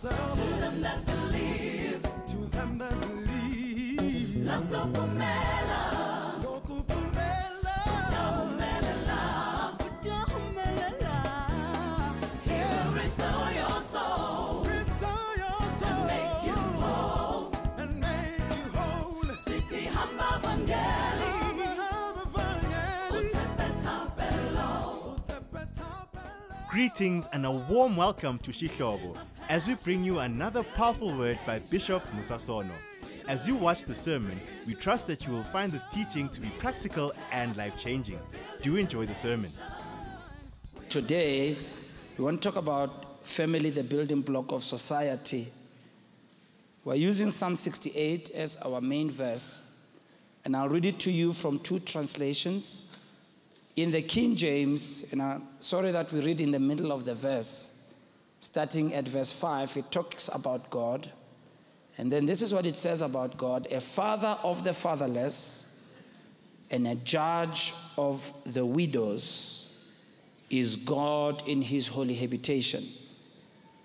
yourself. To them that believe. To them that believe. Loco Fumela. Loco Fumela. Yahumelela. He will restore your soul. Restore your soul. And make you whole. And make you whole. City Hamba Vangeli. Greetings and a warm welcome to Shihlobo as we bring you another powerful word by Bishop Musasono. As you watch the sermon, we trust that you will find this teaching to be practical and life-changing. Do enjoy the sermon. Today, we want to talk about family, the building block of society. We're using Psalm 68 as our main verse, and I'll read it to you from two translations. In the King James, and I'm sorry that we read in the middle of the verse, starting at verse 5, it talks about God. And then this is what it says about God: a father of the fatherless and a judge of the widows is God in his holy habitation.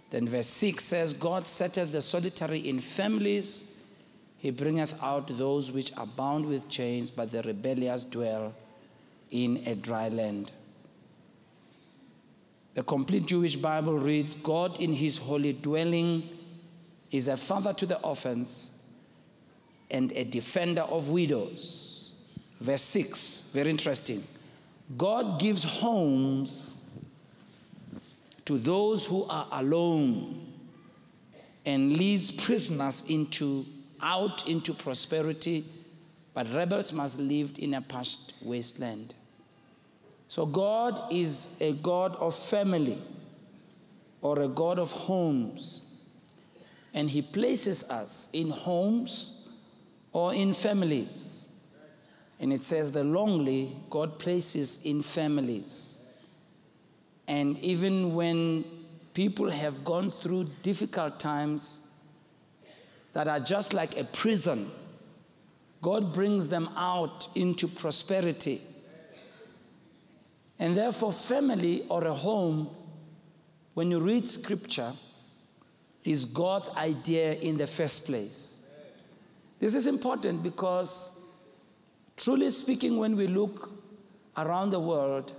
Then verse 6 says, God setteth the solitary in families. He bringeth out those which are bound with chains, but the rebellious dwell in a dry land. The complete Jewish Bible reads, God in his holy dwelling is a father to the orphans and a defender of widows. Verse 6, very interesting. God gives homes to those who are alone and leads prisoners out into prosperity, but rebels must live in a parched wasteland. So God is a God of family or a God of homes. And he places us in homes or in families. And it says the lonely God places in families. And even when people have gone through difficult times that are just like a prison, God brings them out into prosperity. And therefore, family or a home, when you read scripture, is God's idea in the first place. This is important because, truly speaking, when we look around the world,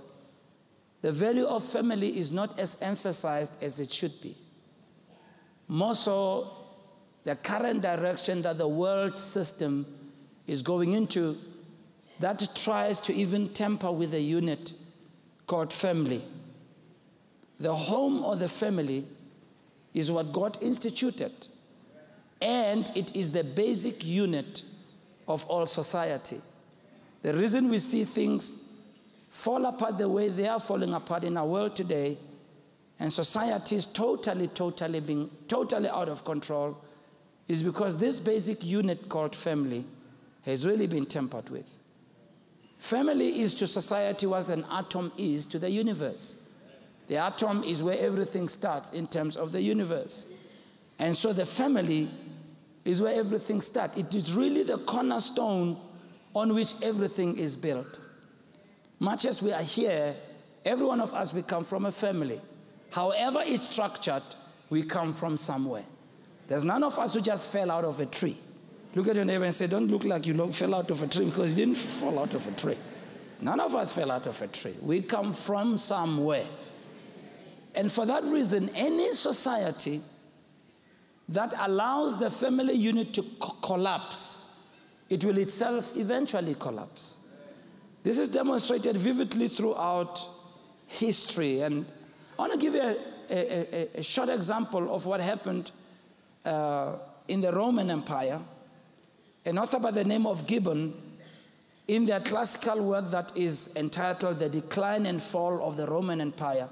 the value of family is not as emphasized as it should be. More so, the current direction that the world system is going into, that tries to even tamper with the unit called family. The home or the family is what God instituted, and it is the basic unit of all society. The reason we see things fall apart the way they are falling apart in our world today, and society is totally out of control, is because this basic unit called family has really been tampered with. Family is to society what an atom is to the universe. The atom is where everything starts in terms of the universe. And so the family is where everything starts. It is really the cornerstone on which everything is built. Much as we are here, every one of us, we come from a family. However it's structured, we come from somewhere. There's none of us who just fell out of a tree. Look at your neighbor and say, don't look like you fell out of a tree, because you didn't fall out of a tree. None of us fell out of a tree. We come from somewhere. And for that reason, any society that allows the family unit to collapse, it will itself eventually collapse. This is demonstrated vividly throughout history. And I want to give you a short example of what happened in the Roman Empire. An author by the name of Gibbon, in their classical work that is entitled The Decline and Fall of the Roman Empire,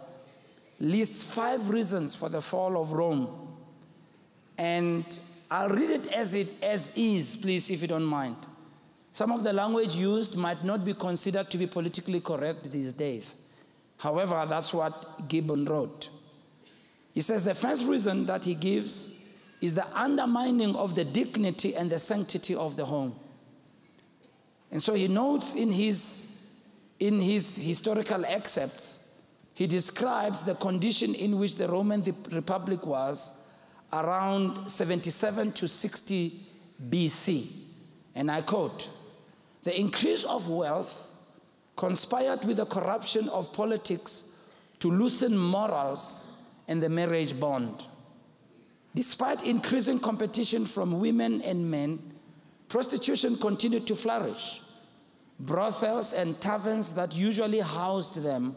lists 5 reasons for the fall of Rome. And I'll read it as is, please, if you don't mind. Some of the language used might not be considered to be politically correct these days. However, that's what Gibbon wrote. He says the first reason that he gives is the undermining of the dignity and the sanctity of the home. And so he notes in his historical excerpts, he describes the condition in which the Roman Republic was around 77 to 60 BC. And I quote, "The increase of wealth conspired with the corruption of politics to loosen morals and the marriage bond. Despite increasing competition from women and men, prostitution continued to flourish. Brothels and taverns that usually housed them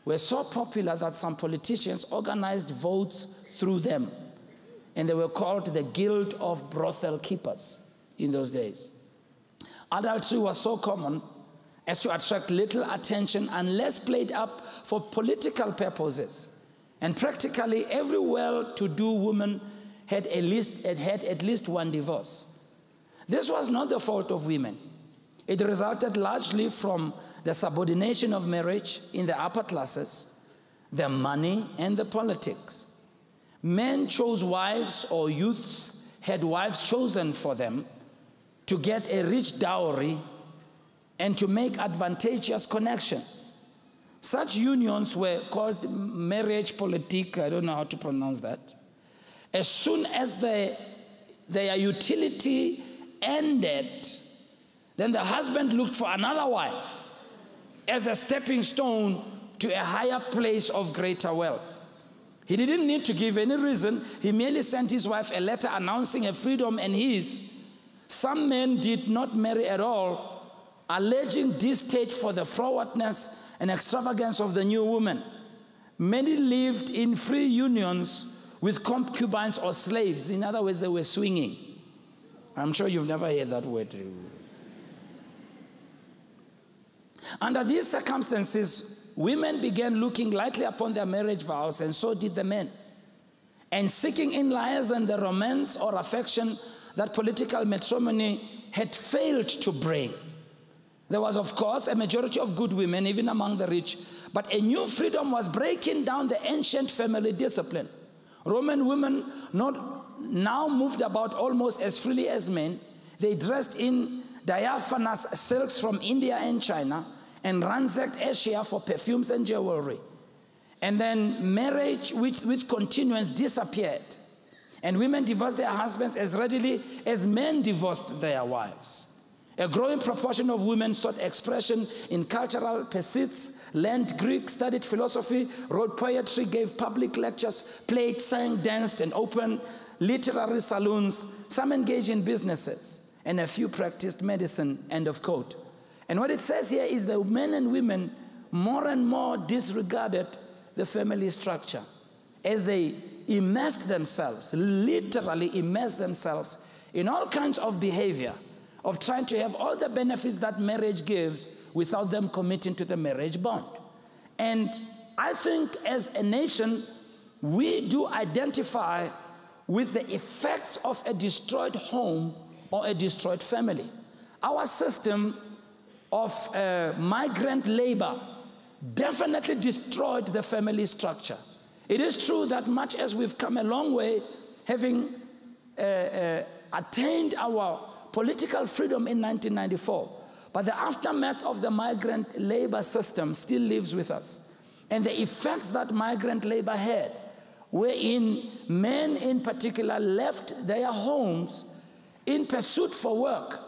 were so popular that some politicians organized votes through them, and they were called the Guild of Brothel Keepers in those days. Adultery was so common as to attract little attention unless played up for political purposes. And practically every well-to-do woman had at least one divorce. This was not the fault of women. It resulted largely from the subordination of marriage in the upper classes, the money, and the politics. Men chose wives, or youths had wives chosen for them to get a rich dowry and to make advantageous connections. Such unions were called marriage politique. I don't know how to pronounce that. As soon as their utility ended, then the husband looked for another wife as a stepping stone to a higher place of greater wealth. He didn't need to give any reason. He merely sent his wife a letter announcing her freedom and his. Some men did not marry at all, alleging distaste for the forwardness and extravagance of the new woman. Many lived in free unions with concubines or slaves. In other words, they were swinging. I'm sure you've never heard that word. Under these circumstances, women began looking lightly upon their marriage vows, and so did the men, and seeking in liaison the romance or affection that political matrimony had failed to bring. There was, of course, a majority of good women, even among the rich, but a new freedom was breaking down the ancient family discipline. Roman women now moved about almost as freely as men. They dressed in diaphanous silks from India and China and ransacked Asia for perfumes and jewelry. And then marriage with continuance disappeared. And women divorced their husbands as readily as men divorced their wives. A growing proportion of women sought expression in cultural pursuits, learned Greek, studied philosophy, wrote poetry, gave public lectures, played, sang, danced, and opened literary saloons. Some engaged in businesses, and a few practiced medicine, end of quote. And what it says here is that men and women more and more disregarded the family structure as they immersed themselves, literally immersed themselves in all kinds of behavior of trying to have all the benefits that marriage gives without them committing to the marriage bond. And I think as a nation, we do identify with the effects of a destroyed home or a destroyed family. Our system of migrant labor definitely destroyed the family structure. It is true that much as we've come a long way, having attained our political freedom in 1994, but the aftermath of the migrant labor system still lives with us. And the effects that migrant labor had, wherein men in particular left their homes in pursuit for work,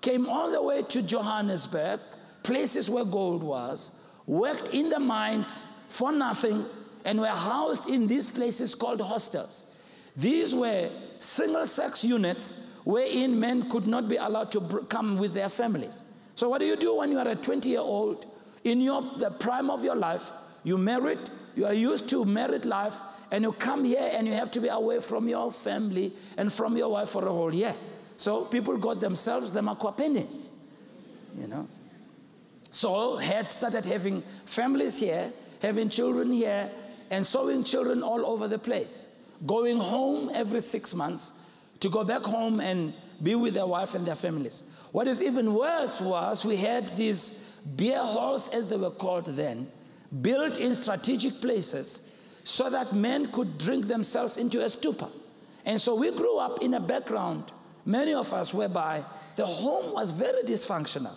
came all the way to Johannesburg, places where gold was, worked in the mines for nothing, and were housed in these places called hostels. These were single-sex units wherein men could not be allowed to come with their families. So what do you do when you are a 20-year-old, in the prime of your life, you married, you are used to married life, and you come here and you have to be away from your family and from your wife for a whole year. So people got themselves the makwapenis, you know. So had started having families here, having children here, and sowing children all over the place, going home every 6 months to go back home and be with their wife and their families. What is even worse was we had these beer halls, as they were called then, built in strategic places so that men could drink themselves into a stupor. And so we grew up in a background, many of us, whereby the home was very dysfunctional.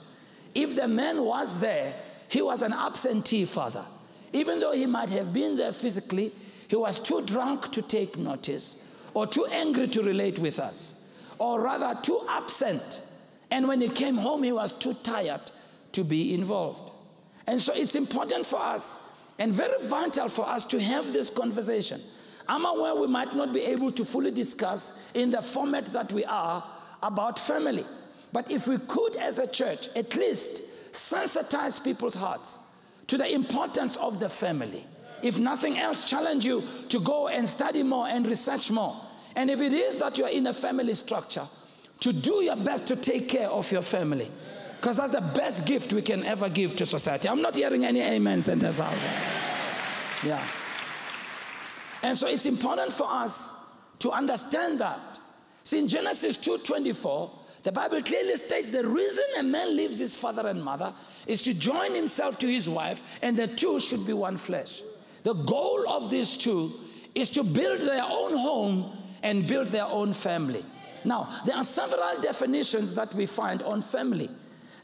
If the man was there, he was an absentee father. Even though he might have been there physically, he was too drunk to take notice, or too angry to relate with us, or rather too absent. And when he came home, he was too tired to be involved. And so it's important for us and very vital for us to have this conversation. I'm aware we might not be able to fully discuss in the format that we are about family. But if we could, as a church, at least sensitize people's hearts to the importance of the family. If nothing else, challenge you to go and study more and research more. And if it is that you're in a family structure, to do your best to take care of your family. Because that's the best gift we can ever give to society. I'm not hearing any amens in this house. Yeah. And so it's important for us to understand that. See, in Genesis 2:24, the Bible clearly states the reason a man leaves his father and mother is to join himself to his wife, and the two should be one flesh. The goal of these two is to build their own home and build their own family. Now, there are several definitions that we find on family.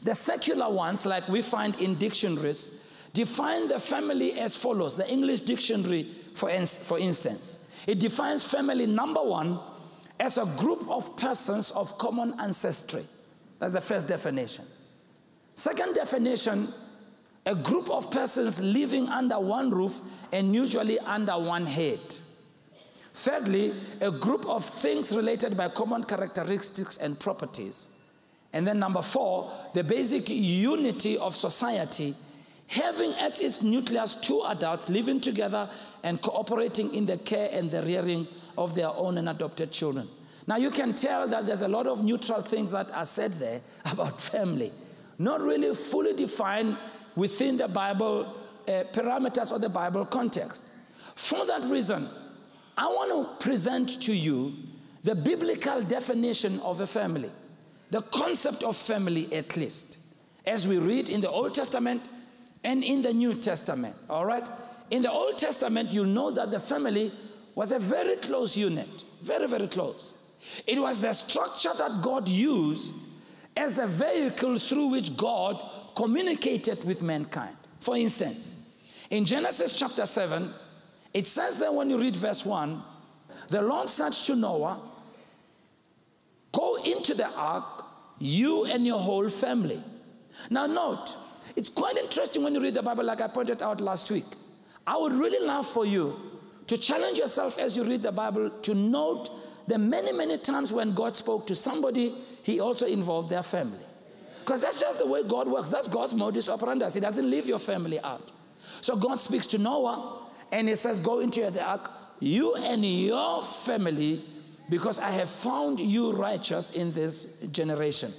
The secular ones, like we find in dictionaries, define the family as follows. The English dictionary, for instance, it defines family, number one, as a group of persons of common ancestry. That's the first definition. Second definition, a group of persons living under one roof and usually under one head. Thirdly, a group of things related by common characteristics and properties. And then number four, the basic unity of society, having at its nucleus two adults living together and cooperating in the care and the rearing of their own and adopted children. Now you can tell that there's a lot of neutral things that are said there about family, not really fully defined within the Bible parameters or the Bible context. For that reason, I want to present to you the biblical definition of a family, the concept of family at least, as we read in the Old Testament and in the New Testament, all right? In the Old Testament, you know that the family was a very close unit, very, very close. It was the structure that God used as a vehicle through which God communicated with mankind. For instance, in Genesis chapter 7, it says that when you read verse 1, the Lord said to Noah, go into the ark, you and your whole family. Now note, it's quite interesting when you read the Bible, like I pointed out last week. I would really love for you to challenge yourself as you read the Bible to note the many, many times when God spoke to somebody, he also involved their family. Because that's just the way God works. That's God's modus operandi. He doesn't leave your family out. So God speaks to Noah, and he says, go into the ark, you and your family, because I have found you righteous in this generation.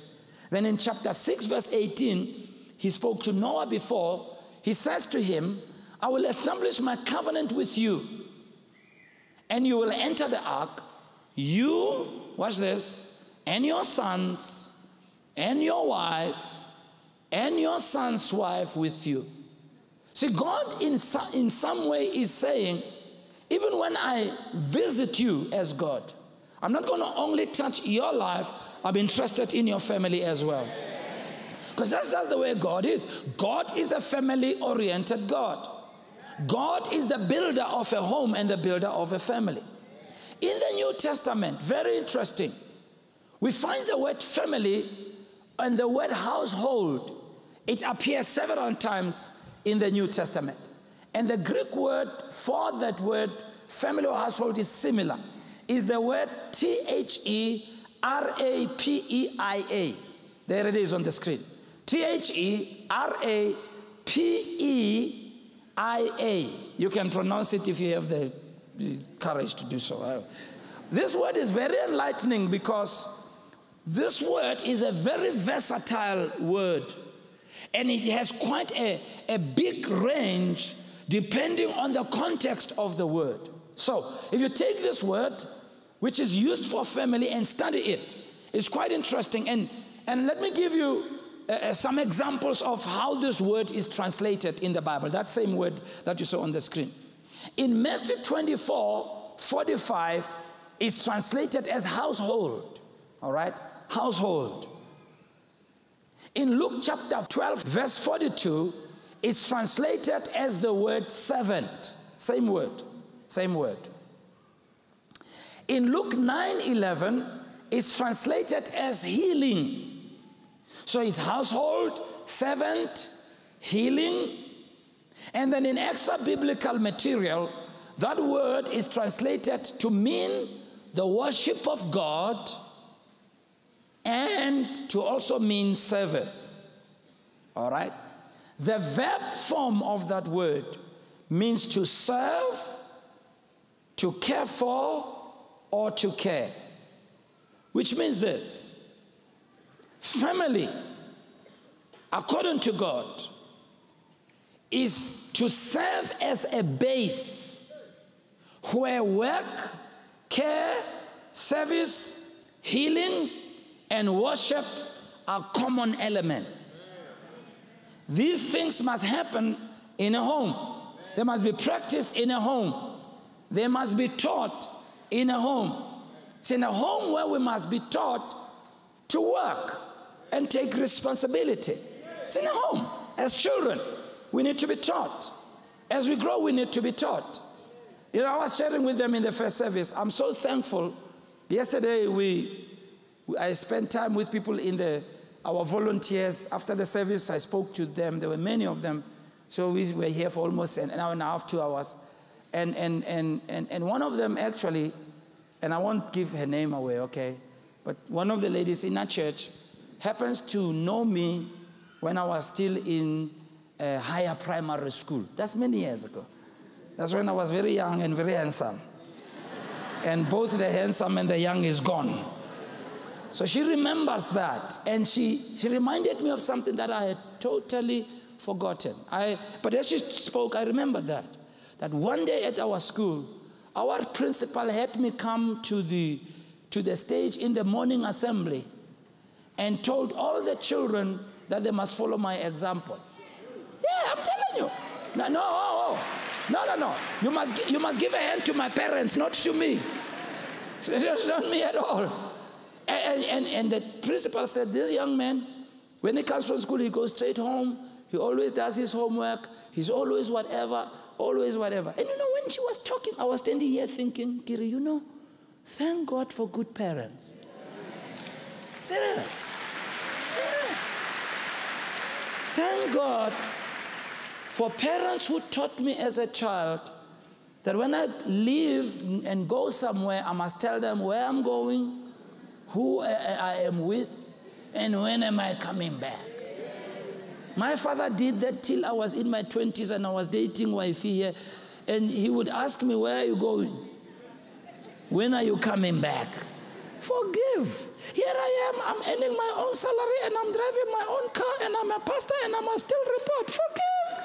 Then in chapter 6, verse 18, he spoke to Noah before. He says to him, I will establish my covenant with you, and you will enter the ark, you, watch this, and your sons, and your wife, and your son's wife with you. See, God in some way is saying, even when I visit you as God, I'm not going to only touch your life, I'm interested in your family as well. Because that's just the way God is. God is a family-oriented God. God is the builder of a home and the builder of a family. In the New Testament, very interesting, we find the word family and the word household. It appears several times in the New Testament. And the Greek word for that word, family or household, is similar. Is the word T-H-E-R-A-P-E-I-A. There it is on the screen. T-H-E-R-A-P-E-I-A. You can pronounce it if you have the courage to do so. This word is very enlightening because this word is a very versatile word. And it has quite a big range depending on the context of the word. So, if you take this word, which is used for family, and study it, it's quite interesting. And let me give you some examples of how this word is translated in the Bible, that same word that you saw on the screen. In Matthew 24:45, it's translated as household, all right? Household. In Luke chapter 12, verse 42, it's translated as the word servant. Same word, same word. In Luke 9:11, it's translated as healing. So it's household, servant, healing. And then in extra biblical material, that word is translated to mean the worship of God and to also mean service. All right? The verb form of that word means to serve, to care for, or to care. Which means this: family, according to God, is to serve as a base where work, care, service, healing, and worship are common elements. These things must happen in a home. They must be practiced in a home. They must be taught in a home. It's in a home where we must be taught to work and take responsibility. It's in a home. As children, we need to be taught. As we grow, we need to be taught. You know, I was sharing with them in the first service. I'm so thankful. Yesterday, I spent time with people in our volunteers. After the service, I spoke to them. There were many of them. So we were here for almost an hour and a half, 2 hours. And one of them actually, and I won't give her name away, okay? But one of the ladies in our church happens to know me when I was still in a higher primary school. That's many years ago. That's when I was very young and very handsome. And both the handsome and the young is gone. So she remembers that. And she reminded me of something that I had totally forgotten. But as she spoke, I remembered that one day at our school, our principal had me come to the stage in the morning assembly and told all the children that they must follow my example. Yeah, I'm telling you. No. You must give a hand to my parents, not to me. It's not me at all. And the principal said, this young man, when he comes from school, he goes straight home. He always does his homework. He's always whatever. And you know, when she was talking, I was standing here thinking, Kiri, you know, thank God for good parents. Serious. Yeah. Thank God for parents who taught me as a child that when I leave and go somewhere, I must tell them where I'm going, who I am with, and when am I coming back. My father did that till I was in my 20s and I was dating wifey here, and he would ask me, where are you going? When are you coming back? Forgive. Here I am, I'm earning my own salary and I'm driving my own car and I'm a pastor and I must still report. Forgive.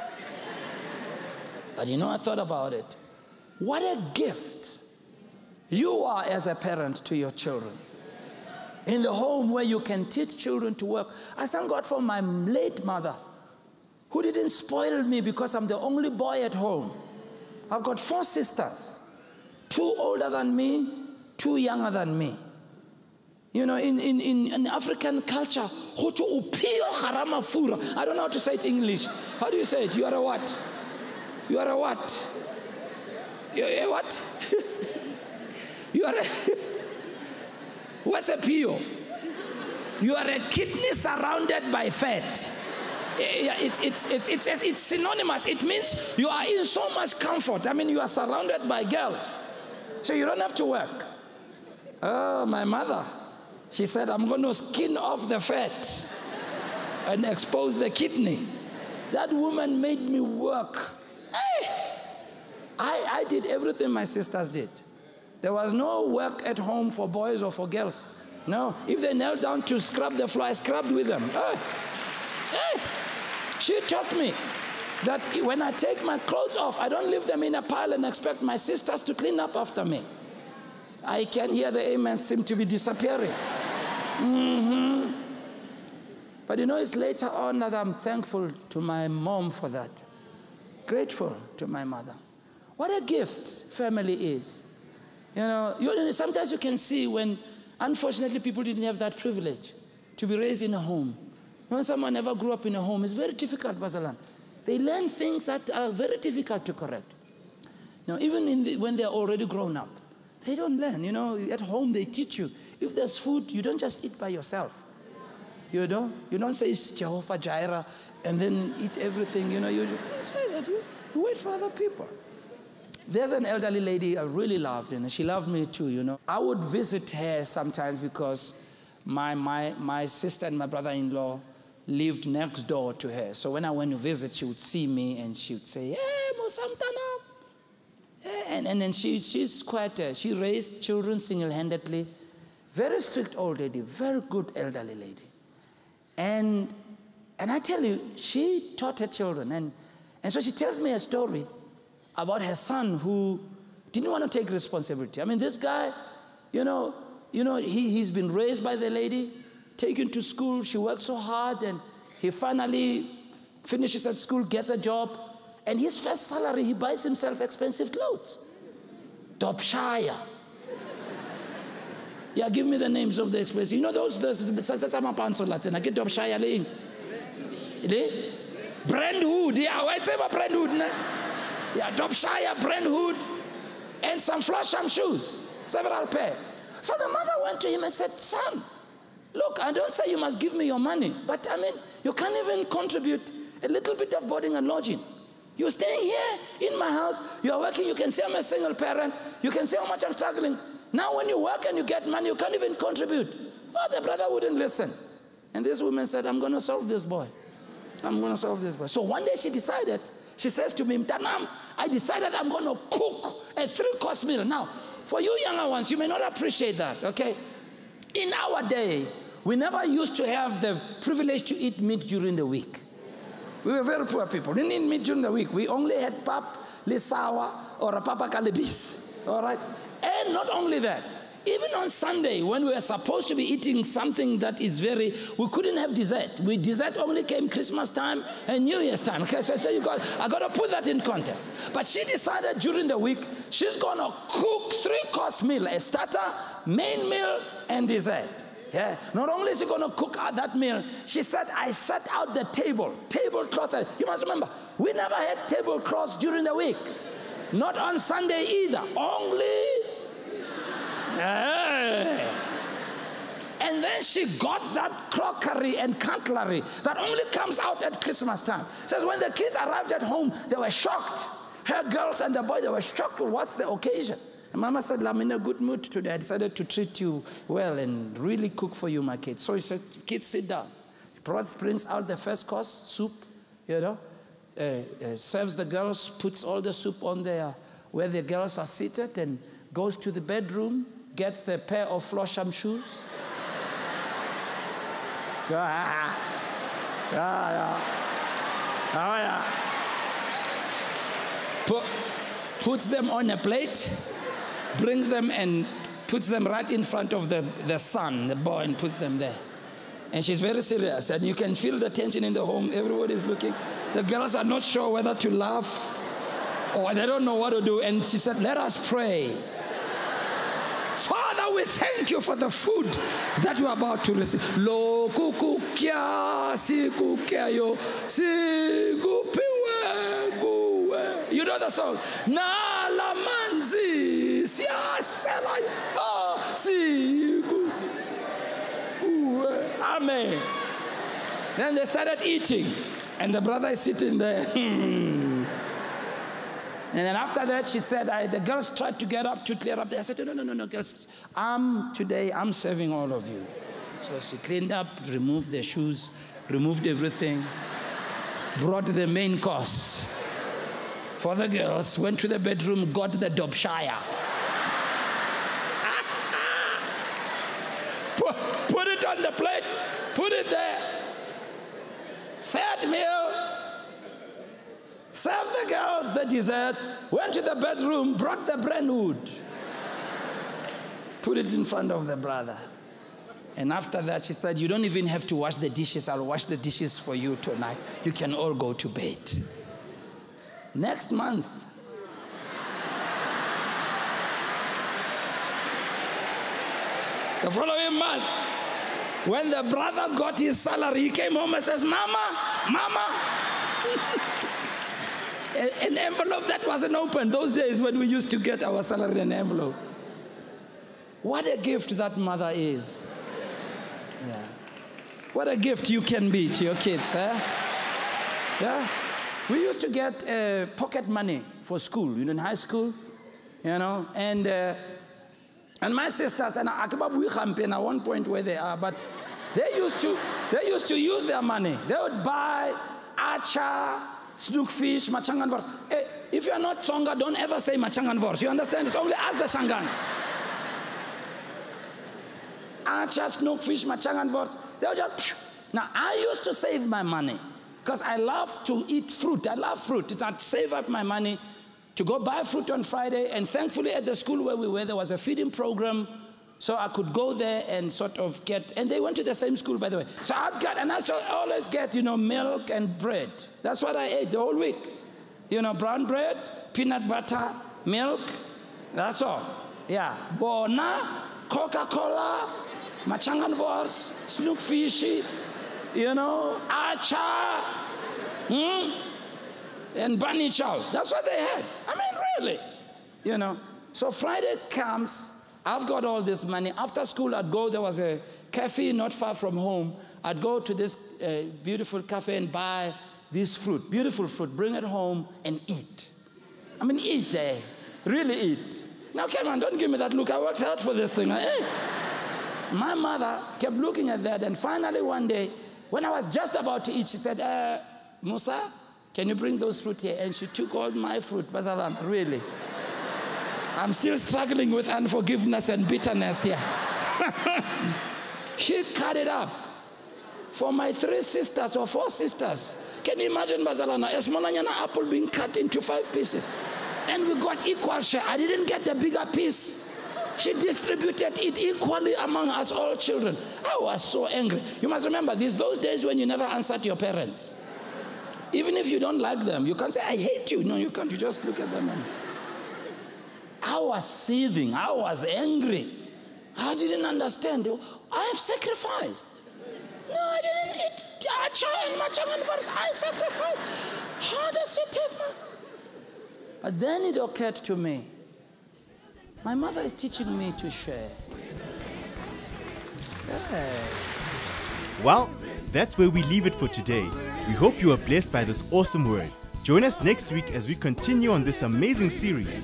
But you know, I thought about it. What a gift you are as a parent to your children. In the home where you can teach children to work. I thank God for my late mother who didn't spoil me because I'm the only boy at home. I've got 4 sisters, 2 older than me, 2 younger than me. You know, in African culture, I don't know how to say it in English. How do you say it? You are a what? You are a what? You're a what? You are a... What's a PO? You are a kidney surrounded by fat. It's synonymous. It means you are in so much comfort. I mean, you are surrounded by girls. So you don't have to work. Oh, my mother, she said, I'm going to skin off the fat and expose the kidney. That woman made me work. Hey! I did everything my sisters did. There was no work at home for boys or for girls. No. If they knelt down to scrub the floor, I scrubbed with them. Hey. She taught me that when I take my clothes off, I don't leave them in a pile and expect my sisters to clean up after me. I can hear the amen seem to be disappearing. But you know, it's later on that I'm thankful to my mom for that. Grateful to my mother. What a gift family is. You know, sometimes you can see when, unfortunately, people didn't have that privilege to be raised in a home. When someone never grew up in a home, it's very difficult, Basalan. They learn things that are very difficult to correct. You know, even when they're already grown up. They don't learn. You know, at home they teach you. If there's food, you don't just eat by yourself. You know, you don't say it's Jehovah Jireh and then eat everything. You know, you say that. You wait for other people. There's an elderly lady I really loved, and she loved me too, you know. I would visit her sometimes because my sister and my brother-in-law lived next door to her. So when I went to visit, she would see me and she would say, "Hey, Mosamtanam." And then she's quite, she raised children single-handedly. Very strict old lady, very good elderly lady. And I tell you, she taught her children. And so she tells me a story about her son who didn't want to take responsibility. I mean, this guy, he's been raised by the lady, taken to school. She worked so hard, and he finally finishes at school, gets a job. And his first salary, he buys himself expensive clothes. Topshire. Yeah, give me the names of the expensive. You know those I get Topshire. Brentwood. Yeah, what's about Brentwood? Yeah, Topshire, Brentwood, and some Flasham shoes, several pairs. So the mother went to him and said, "Son, look, I don't say you must give me your money, but I mean, you can't even contribute a little bit of boarding and lodging. You're staying here in my house, you're working, you can say I'm a single parent, you can say how much I'm struggling. Now when you work and you get money, you can't even contribute." Oh, the brother wouldn't listen. And this woman said, "I'm going to solve this boy. I'm going to solve this boy." So one day she says to me, "Mtanam, I decided I'm going to cook a 3-course meal." Now, for you younger ones, you may not appreciate that, okay? In our day, we never used to have the privilege to eat meat during the week. We were very poor people. We didn't eat meat during the week. We only had pap, lisawa, or a papa kalibis. All right? And not only that, even on Sunday, when we were supposed to be eating something that is we couldn't have dessert. Dessert only came Christmas time and New Year's time. Okay, so I got to put that in context. But she decided during the week, she's going to cook 3-course meal, a starter, main meal, and dessert. Yeah. Not only is she going to cook that meal, she said, "I set out the tablecloth." You must remember, we never had tablecloths during the week. Not on Sunday either. Only. And then she got that crockery and cutlery that only comes out at Christmas time. Says when the kids arrived at home, they were shocked. Her girls and the boy, they were shocked. What's the occasion? And Mama said, "I'm in a good mood today. I decided to treat you well and really cook for you, my kids." So he said, "Kids, sit down." He brings out the first course, soup, serves the girls, puts all the soup on there where the girls are seated, and goes to the bedroom, gets the pair of Flosham shoes. Puts them on a plate, brings them and puts them right in front of the son, the boy, and puts them there. And she's very serious, and you can feel the tension in the home. Everybody's looking. The girls are not sure whether to laugh or they don't know what to do. And she said, "Let us pray. Father, we thank you for the food that we're about to receive. Lo kukukia sikukia yo sikupiwe guwe." You know the song. Na la manzi siasela siku. Amen. Then they started eating, and the brother is sitting there. And then after that, she said, the girls tried to get up to clear up. I said, no, girls, I'm serving all of you. So she cleaned up, removed the shoes, removed everything, brought the main course for the girls, went to the bedroom, got the Dobshire. Put it on the plate, put it there. Third meal, served the girls the dessert, went to the bedroom, brought the Brentwood, put it in front of the brother. And after that, she said, "You don't even have to wash the dishes. I'll wash the dishes for you tonight. You can all go to bed." Next month, the following month, when the brother got his salary, he came home and says, Mama, an envelope that wasn't open. Those days when we used to get our salary in an envelope. What a gift that mother is. Yeah. What a gift you can be to your kids, eh? Yeah. We used to get pocket money for school, in high school, and my sisters, and I can't remember at one point where they are, but they used to use their money. They would buy acha, snookfish, machanganvors. Hey, if you are not Tsonga, don't ever say machanganvors. You understand? It's only us the Shangans. Acha, snookfish, machanganvors. They would just. Now I used to save my money because I love to eat fruit. I love fruit. I'd save up my money to go buy fruit on Friday, and thankfully at the school where we were, there was a feeding program, so I could go there and sort of get, and they went to the same school, by the way. So I'd get, and I always get, milk and bread. That's what I ate the whole week. Brown bread, peanut butter, milk, that's all. Yeah, Bona, Coca-Cola, machanganvors, snookfish, acha, and bunny chow. That's what they had. I mean, really. So Friday comes, I've got all this money. After school, I'd go, there was a cafe not far from home. I'd go to this beautiful cafe and buy this fruit, beautiful fruit, bring it home and eat. I mean, eat, really eat. Now, come on, don't give me that look. I worked hard for this thing. My mother kept looking at that, and finally one day, when I was just about to eat, she said, Musa, can you bring those fruit here? And she took all my fruit, Bazalana, really. I'm still struggling with unforgiveness and bitterness here. She cut it up for my 3 sisters or 4 sisters. Can you imagine, Bazalana, a small apple being cut into 5 pieces? And we got equal share. I didn't get the bigger piece. She distributed it equally among us all children. I was so angry. You must remember, those days when you never answered your parents. Even if you don't like them, you can't say, I hate you. No, you can't. You just look at them. And I was seething. I was angry. I didn't understand. I have sacrificed. No, I didn't eat acha and machanganvors. I sacrificed. How does it take me? But then it occurred to me, my mother is teaching me to share. Yeah. Well, that's where we leave it for today. We hope you are blessed by this awesome word. Join us next week as we continue on this amazing series.